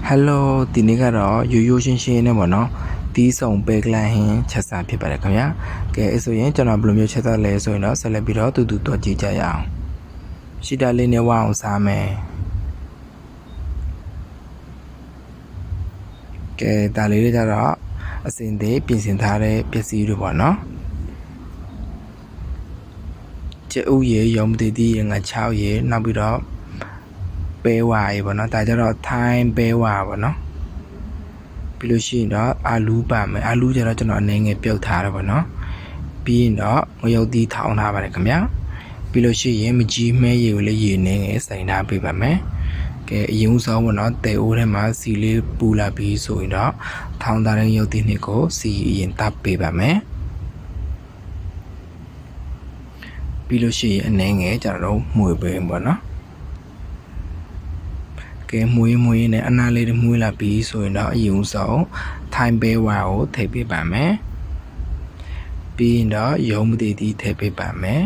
Hello ဒီနေ့ကတော့ရိုးရိုးရှင်းရှင်းနဲ့ပေါ့နော်တီးဆောင်ပဲကလန်ဟင်းချက်စားဖြစ်ပါတယ်ခင်ဗျာကဲအဲ့ဆိုရင်ကျွန်တော်ဘယ်လိုမျိုးချက်စားလဲဆိုရင်တော့ဆက်လက်ပြီးတော့တူတူတော့ကြည့်ကြရအောင်ရှိတာလေးနဲ့ဝအောင်စားမယ်ကဲဒါလေးတွေကြတော့အစင်သေးပြင်ဆင်ထားတဲ့ပစ္စည်းတွေပေါ့နော်ကျဥရေရုံမတည်တည်ငါ6ရေနောက်ပြီးတော့ပဲဝါရေပေါ့နော်ဒါကြတော့ထိုင်းပဲဝါပေါ့နော်ပြီးလို့ရှိရင်တော့အာလူးပါမယ်အာလူးကျတော့ကျွန်တော်အနေငယ်ပြုတ်ထားတယ်ပေါ့နော်ပြီးရင်တော့ငရုတ်သီးထောင်းထားပါတယ်ခင်ဗျာပြီးလို့ရှိရင်မကြီးမဲရေကိုလည်းရေနေငယ်စိုင်ထားပေးပါမယ်ကဲအရင်ဦးဆုံးပေါ့နော်တဲအိုးထဲမှာစီလေးပူလာပြီးဆိုရင်တော့ထောင်းထားတဲ့ရုပ်သီးနှစ်ကိုစီအရင်တပ်ပေးပါမယ်ပြီးလို့ရှိရင်အနေငယ်ကျွန်တော်တို့မှုပေးပေါ့နော်ကဲမွေးနဲ့အနာလေးတွေမွေးလာပြီးဆိုရင်တော့အရင်ဆုံးထိုင်းပဲဝါကိုထည့်ပေးပါမယ်ပြီးရင်တော့ရုံမတည်တည်ထည့်ပေးပါမယ်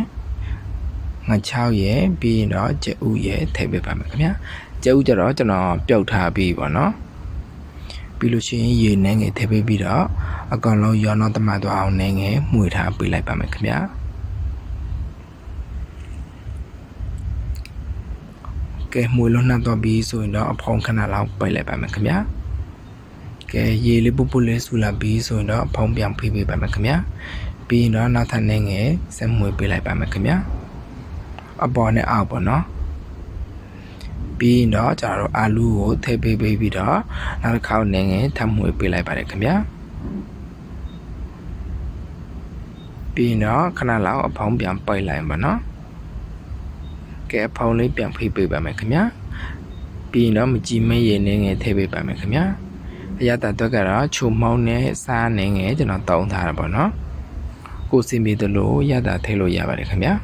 ငါ6ရဲ့ပြီးရင်တော့ကျဥရဲ့ထည့်ပေးပါမယ်ခင်ဗျာကျဥကြတော့ကျွန်တော်ပြုတ်ထားပြီးပေါ့နော်ပြီးလို့ရှိရင်ရေနှဲငယ်ထည့်ပေးပြီးတော့အကောင်လုံးရောနောက်တမသွားအောင်နှဲငယ်မှုေထားပေးလိုက်ပါမယ်ခင်ဗျာကဲမွေလုံးနှက်တော့ပြီးဆိုရင်တော့အဖုံခဏလောက်ပိတ်လိုက်ပါမယ်ခင်ဗျာကဲရေလေးပုတ်ပုတ်လေးဆူလာပြီးဆိုရင်တော့အဖုံပြန်ဖိပေးပါမယ်ခင်ဗျာပြီးရင်တော့နောက်ထပ်နေငယ်ဆက်မွေပေးလိုက်ပါမယ်ခင်ဗျာအပေါ်နဲ့အောက်ပေါ့နော်ပြီးရင်တော့ကျွန်တော်တို့အာလူးကိုထည့်ပေးပြီးတော့နောက်တစ်ခါနေငယ်ထပ်မွေပေးလိုက်ပါတယ်ခင်ဗျာပြီးရင်တော့ခဏလောက်အဖုံပြန်ပိတ်လိုက်ပါနော်ကဲအဖုံလေးပြန်ဖိပေးပါမယ်ခင်ဗျာပြီးရင်တော့မကြည့်မဲရေနေငယ်ထည့်ပေးပါမယ်ခင်ဗျာအရတာတော့ကတော့ချုံမောင်းနဲ့စားနေငယ်ကျွန်တော်တောင်းထားတာပေါ့နော်ကိုစင်ပြီးသလိုရတာထည့်လို့ရပါတယ်ခင်ဗျာ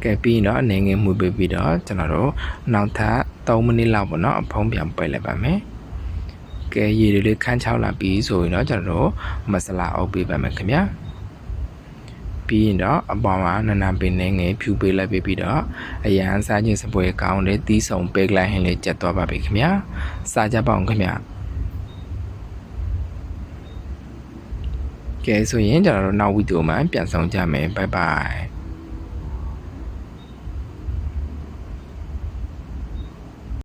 ကဲပြီးရင်တော့အနေငယ်မှုပေးပြီးတော့ကျွန်တော်တို့နောက်ထပ်3မိနစ်လောက်ပေါ့နော်အဖုံးပြန်ပိတ်လိုက်ပါမယ်ကဲရေတွေလေးခန်းချောက်လာပြီးဆိုရင်တော့ကျွန်တော်တို့မဆလာအုပ်ပေးပါမယ်ခင်ဗျာပြီးရင်တော့အပေါ်မှာနနပင်နေငယ်ဖြူပေးလိုက်ပြီးတော့အရန်စားခြင်းစပွဲကောင်းတဲ့တီးဆုံပဲကလိုက်ဟင်းလေးကျက်သွားပါပြီခင်ဗျာစားကြပါအောင်ခင်ဗျာကဲဆိုရင်ကျွန်တော်တို့နောက်ဗီဒီယိုမှာပြန်ဆောင်ကြမယ်ဘိုင်ဘိုင်